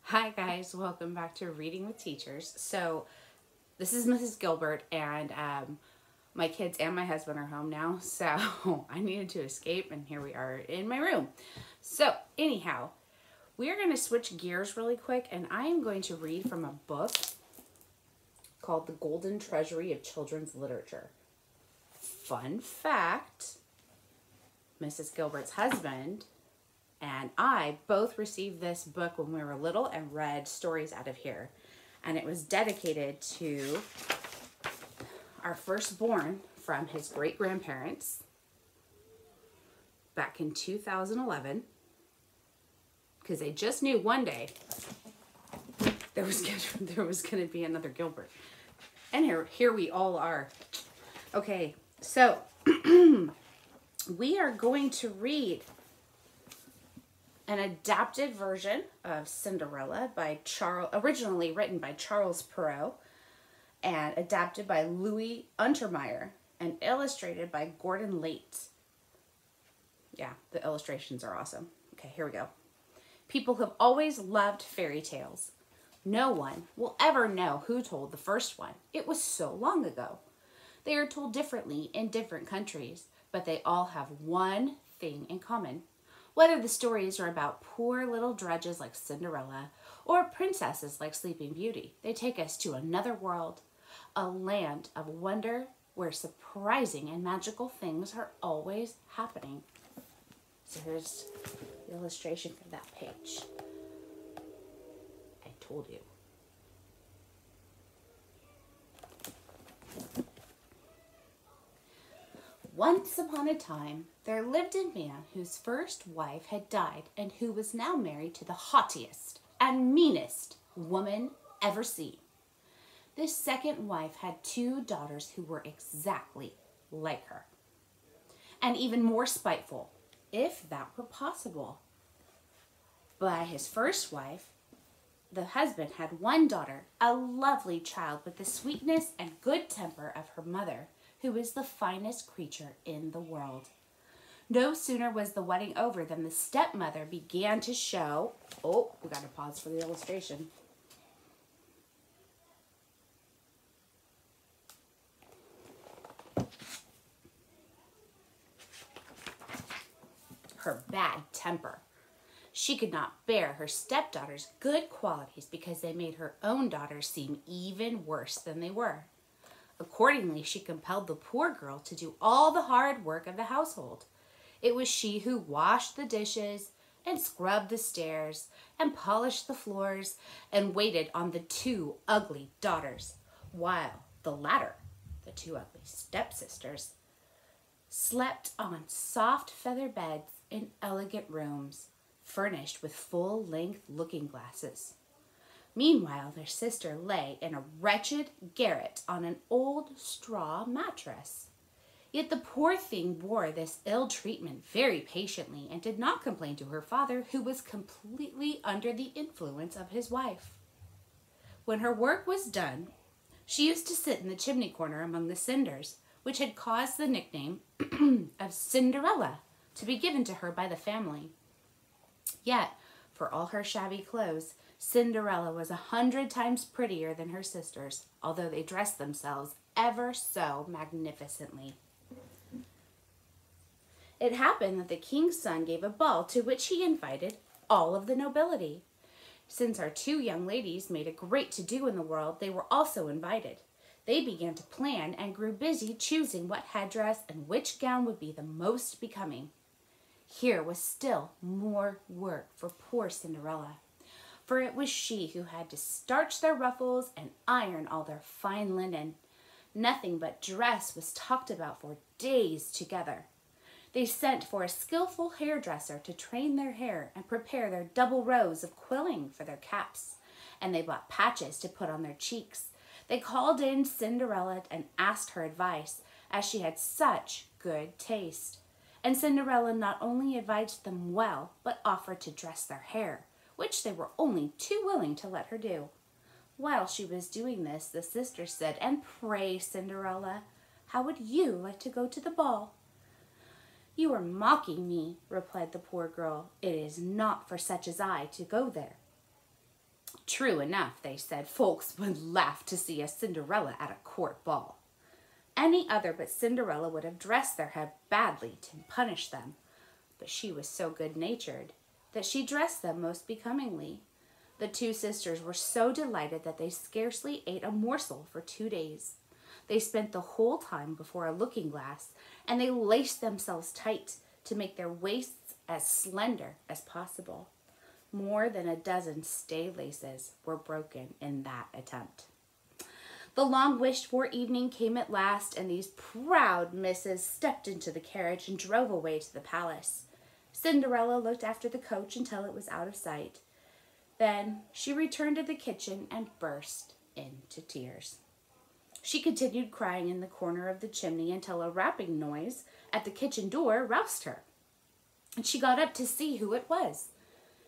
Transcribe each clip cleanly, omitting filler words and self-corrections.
Hi guys, welcome back to Reading with Teachers. So this is Mrs. Gilbert, and my kids and my husband are home now, so I needed to escape, and here we are in my room. So anyhow, we are going to switch gears really quick, and I am going to read from a book called The Golden Treasury of Children's Literature. Fun fact, Mrs. Gilbert's husband and I both received this book when we were little and read stories out of here. And it was dedicated to our firstborn from his great-grandparents back in 2011. Because they just knew one day there was going to be another Gilbert. And here we all are. Okay, so we are going to read an adapted version of Cinderella by originally written by Charles Perrault and adapted by Louis Untermeyer and illustrated by Gordon Laite. Yeah, the illustrations are awesome. Okay, here we go. People have always loved fairy tales. No one will ever know who told the first one. It was so long ago. They are told differently in different countries, but they all have one thing in common. Whether the stories are about poor little drudges like Cinderella or princesses like Sleeping Beauty, they take us to another world, a land of wonder where surprising and magical things are always happening. So here's the illustration for that page. I told you. Once upon a time, there lived a man whose first wife had died and who was now married to the haughtiest and meanest woman ever seen. This second wife had two daughters who were exactly like her, and even more spiteful, if that were possible. By his first wife, the husband had one daughter, a lovely child with the sweetness and good temper of her mother, who is the finest creature in the world. No sooner was the wedding over than the stepmother began to show... Oh, we got to pause for the illustration. Her bad temper. She could not bear her stepdaughter's good qualities because they made her own daughters seem even worse than they were. Accordingly, she compelled the poor girl to do all the hard work of the household. It was she who washed the dishes and scrubbed the stairs and polished the floors and waited on the two ugly daughters, while the latter, the two ugly stepsisters, slept on soft feather beds in elegant rooms, furnished with full-length looking-glasses. Meanwhile, their sister lay in a wretched garret on an old straw mattress. Yet the poor thing bore this ill treatment very patiently and did not complain to her father, who was completely under the influence of his wife. When her work was done, she used to sit in the chimney corner among the cinders, which had caused the nickname of Cinderella to be given to her by the family. Yet, for all her shabby clothes, Cinderella was 100 times prettier than her sisters, although they dressed themselves ever so magnificently. It happened that the king's son gave a ball to which he invited all of the nobility. Since our two young ladies made a great to-do in the world, they were also invited. They began to plan and grew busy choosing what headdress and which gown would be the most becoming. Here was still more work for poor Cinderella, for it was she who had to starch their ruffles and iron all their fine linen. Nothing but dress was talked about for days together. They sent for a skillful hairdresser to train their hair and prepare their double rows of quilling for their caps, and they bought patches to put on their cheeks. They called in Cinderella and asked her advice, as she had such good taste. And Cinderella not only advised them well, but offered to dress their hair, which they were only too willing to let her do. While she was doing this, the sister said, "And pray, Cinderella, how would you like to go to the ball?" "You are mocking me," replied the poor girl. "It is not for such as I to go there." True enough, they said, folks would laugh to see a Cinderella at a court ball. Any other but Cinderella would have dressed their hair badly to punish them, but she was so good-natured that she dressed them most becomingly. The two sisters were so delighted that they scarcely ate a morsel for 2 days. They spent the whole time before a looking-glass, and they laced themselves tight to make their waists as slender as possible. More than a dozen stay laces were broken in that attempt. The long-wished-for evening came at last, and these proud misses stepped into the carriage and drove away to the palace. Cinderella looked after the coach until it was out of sight. Then she returned to the kitchen and burst into tears. She continued crying in the corner of the chimney until a rapping noise at the kitchen door roused her, and she got up to see who it was.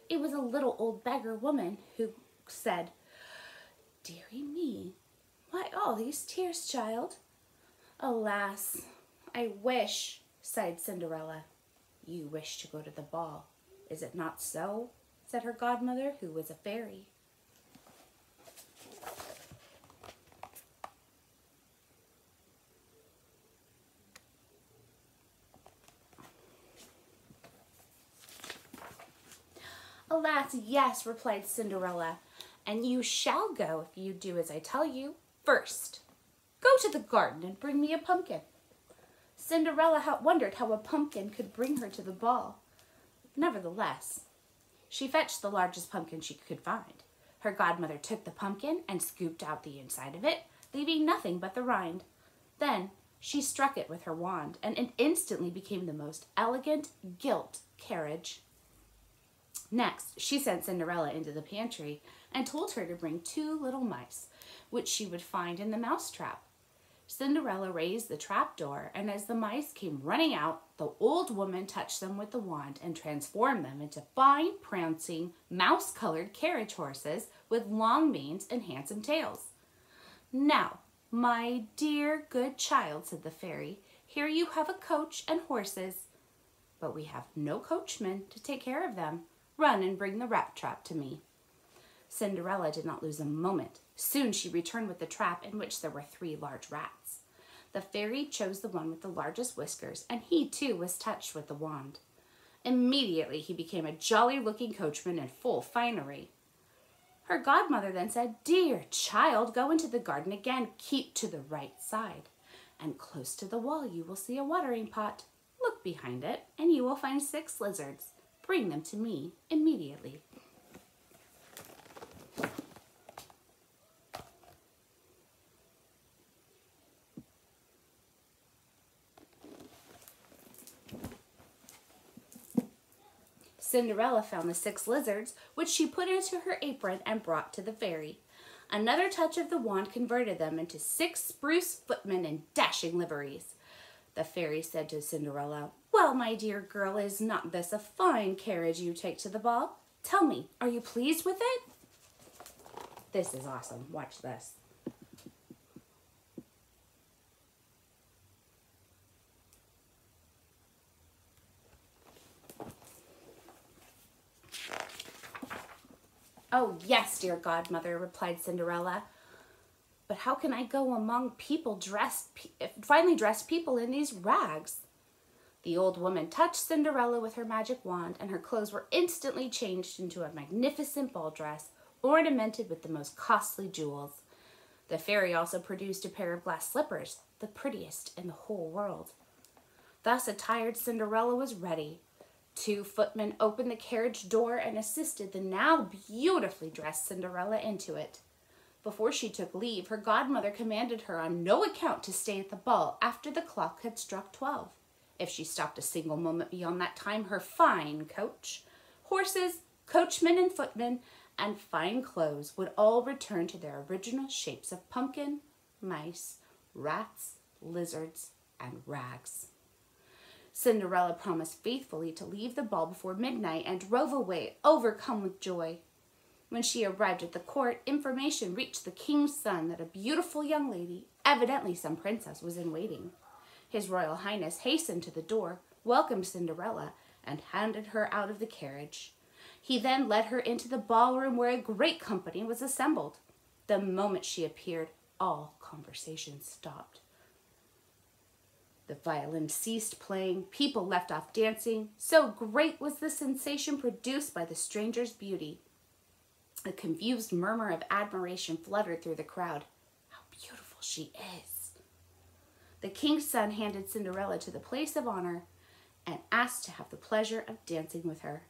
It was a little old beggar woman who said, "Dearie me, why all these tears, child?" "Alas, I wish," sighed Cinderella. "You wish to go to the ball, is it not so?" said her godmother, who was a fairy. "Alas, yes," replied Cinderella, "and you shall go if you do as I tell you. First, go to the garden and bring me a pumpkin." Cinderella wondered how a pumpkin could bring her to the ball. Nevertheless, she fetched the largest pumpkin she could find. Her godmother took the pumpkin and scooped out the inside of it, leaving nothing but the rind. Then she struck it with her wand, and it instantly became the most elegant gilt carriage. Next, she sent Cinderella into the pantry and told her to bring 2 little mice, which she would find in the mouse trap. Cinderella raised the trap door, and as the mice came running out, the old woman touched them with the wand and transformed them into fine, prancing, mouse-colored carriage horses with long manes and handsome tails. "Now, my dear good child," said the fairy, "here you have a coach and horses, but we have no coachman to take care of them. Run and bring the rat trap to me." Cinderella did not lose a moment. Soon she returned with the trap, in which there were 3 large rats. The fairy chose the one with the largest whiskers, and he too was touched with the wand. Immediately he became a jolly-looking coachman in full finery. Her godmother then said, "Dear child, go into the garden again. Keep to the right side, and close to the wall you will see a watering pot. Look behind it, and you will find 6 lizards. Bring them to me immediately." Cinderella found the 6 lizards, which she put into her apron and brought to the fairy. Another touch of the wand converted them into 6 spruce footmen in dashing liveries. The fairy said to Cinderella, "Well, my dear girl, is not this a fine carriage you take to the ball? Tell me, are you pleased with it?" This is awesome. Watch this. "Oh, yes, dear godmother," replied Cinderella. "But how can I go among finely dressed people in these rags?" The old woman touched Cinderella with her magic wand, and her clothes were instantly changed into a magnificent ball dress, ornamented with the most costly jewels. The fairy also produced a pair of glass slippers, the prettiest in the whole world. Thus attired, Cinderella was ready. 2 footmen opened the carriage door and assisted the now beautifully dressed Cinderella into it. Before she took leave, her godmother commanded her on no account to stay at the ball after the clock had struck 12. If she stopped a single moment beyond that time, her fine coach, horses, coachmen and footmen, and fine clothes would all return to their original shapes of pumpkin, mice, rats, lizards, and rags. Cinderella promised faithfully to leave the ball before midnight and drove away, overcome with joy. When she arrived at the court, information reached the king's son that a beautiful young lady, evidently some princess, was in waiting. His Royal Highness hastened to the door, welcomed Cinderella, and handed her out of the carriage. He then led her into the ballroom where a great company was assembled. The moment she appeared, all conversation stopped. The violin ceased playing, people left off dancing. So great was the sensation produced by the stranger's beauty. A confused murmur of admiration fluttered through the crowd. How beautiful she is! The king's son handed Cinderella to the place of honor and asked to have the pleasure of dancing with her.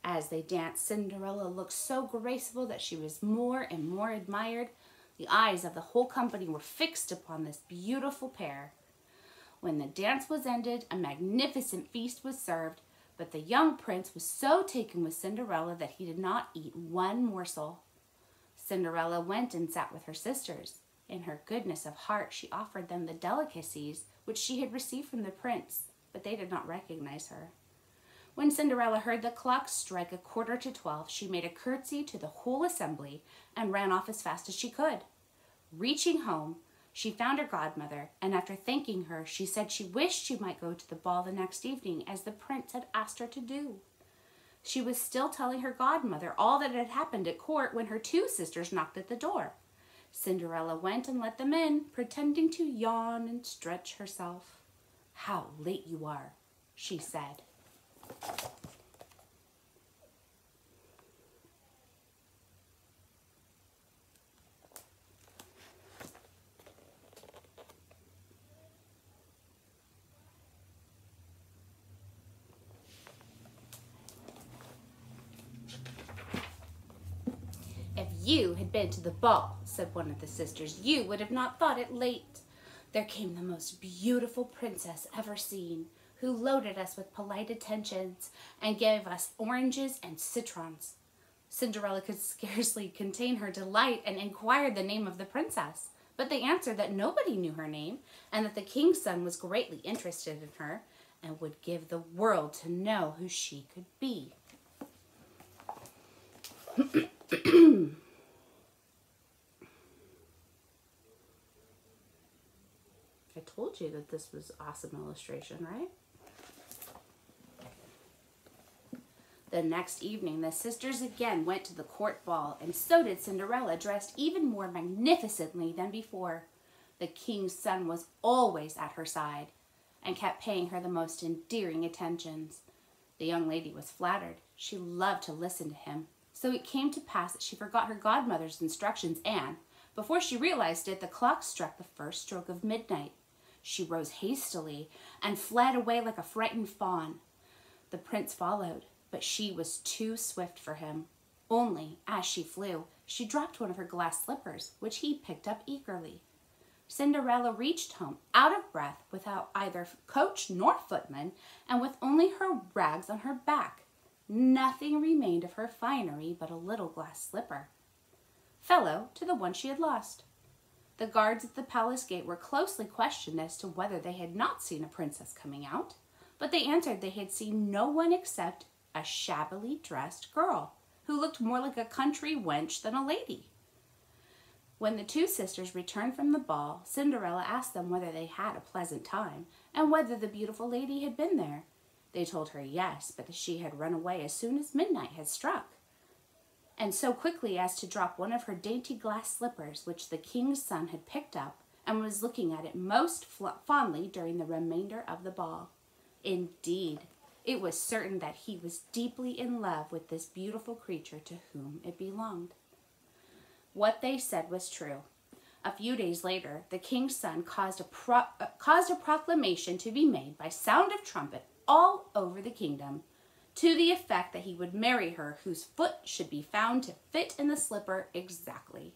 As they danced, Cinderella looked so graceful that she was more and more admired. The eyes of the whole company were fixed upon this beautiful pair. When the dance was ended, a magnificent feast was served, but the young prince was so taken with Cinderella that he did not eat one morsel. Cinderella went and sat with her sisters. In her goodness of heart, she offered them the delicacies which she had received from the prince, but they did not recognize her. When Cinderella heard the clock strike 11:45, she made a curtsy to the whole assembly and ran off as fast as she could. Reaching home, she found her godmother, and after thanking her, she said she wished she might go to the ball the next evening, as the prince had asked her to do. She was still telling her godmother all that had happened at court when her two sisters knocked at the door. Cinderella went and let them in, pretending to yawn and stretch herself. "How late you are," she said. "If you had been to the ball," said one of the sisters, "you would have not thought it late. There came the most beautiful princess ever seen, who loaded us with polite attentions and gave us oranges and citrons." Cinderella could scarcely contain her delight and inquired the name of the princess, but they answered that nobody knew her name and that the king's son was greatly interested in her and would give the world to know who she could be. I told you that this was awesome illustration, right? The next evening, the sisters again went to the court ball, and so did Cinderella, dressed even more magnificently than before. The king's son was always at her side and kept paying her the most endearing attentions. The young lady was flattered. She loved to listen to him. So it came to pass that she forgot her godmother's instructions, and, before she realized it, the clock struck the first stroke of midnight. She rose hastily and fled away like a frightened fawn. The prince followed, but she was too swift for him. Only, as she flew, she dropped one of her glass slippers, which he picked up eagerly. Cinderella reached home out of breath, without either coach nor footman, and with only her rags on her back. Nothing remained of her finery but a little glass slipper, fellow to the one she had lost. The guards at the palace gate were closely questioned as to whether they had not seen a princess coming out, but they answered they had seen no one except a shabbily dressed girl, who looked more like a country wench than a lady. When the two sisters returned from the ball, Cinderella asked them whether they had a pleasant time, and whether the beautiful lady had been there. They told her yes, but that she had run away as soon as midnight had struck, and so quickly as to drop one of her dainty glass slippers, which the king's son had picked up and was looking at it most fondly during the remainder of the ball. Indeed, it was certain that he was deeply in love with this beautiful creature to whom it belonged. What they said was true. A few days later, the king's son caused a proclamation to be made by sound of trumpet all over the kingdom, to the effect that he would marry her whose foot should be found to fit in the slipper exactly.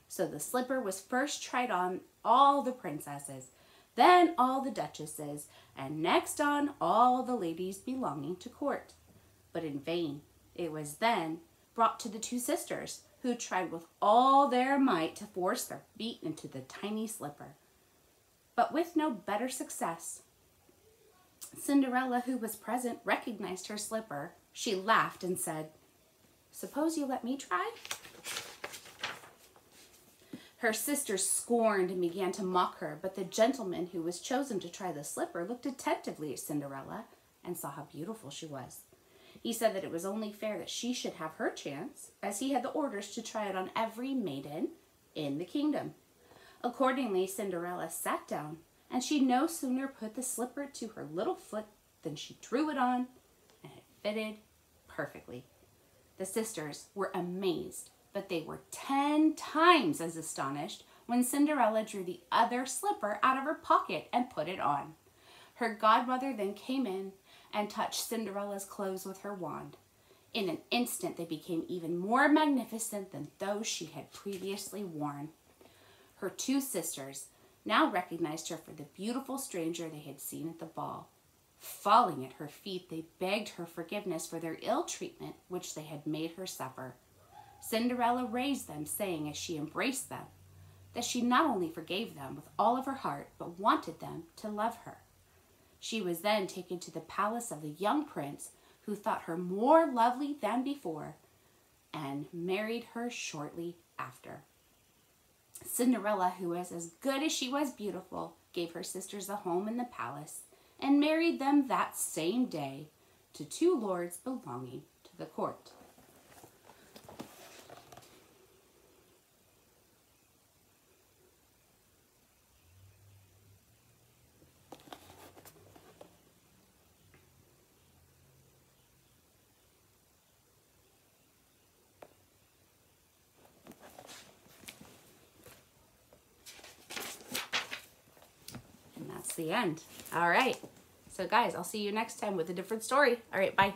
So the slipper was first tried on all the princesses, then all the duchesses, and next on all the ladies belonging to court. But in vain. It was then brought to the two sisters, who tried with all their might to force their feet into the tiny slipper, but with no better success. Cinderella, who was present, recognized her slipper. She laughed and said, "Suppose you let me try?" Her sisters scorned and began to mock her, but the gentleman who was chosen to try the slipper looked attentively at Cinderella and saw how beautiful she was. He said that it was only fair that she should have her chance, as he had the orders to try it on every maiden in the kingdom. Accordingly, Cinderella sat down, and she no sooner put the slipper to her little foot than she drew it on, and it fitted perfectly. The sisters were amazed, but they were 10 times as astonished when Cinderella drew the other slipper out of her pocket and put it on. Her godmother then came in and touched Cinderella's clothes with her wand. In an instant, they became even more magnificent than those she had previously worn. Her two sisters now recognized her for the beautiful stranger they had seen at the ball. Falling at her feet, they begged her forgiveness for their ill treatment which they had made her suffer. Cinderella raised them, saying as she embraced them, that she not only forgave them with all of her heart, but wanted them to love her. She was then taken to the palace of the young prince, who thought her more lovely than before, and married her shortly after. Cinderella, who was as good as she was beautiful, gave her sisters a home in the palace, and married them that same day to two lords belonging to the court. And that's the end. All right. So guys, I'll see you next time with a different story. All right, bye.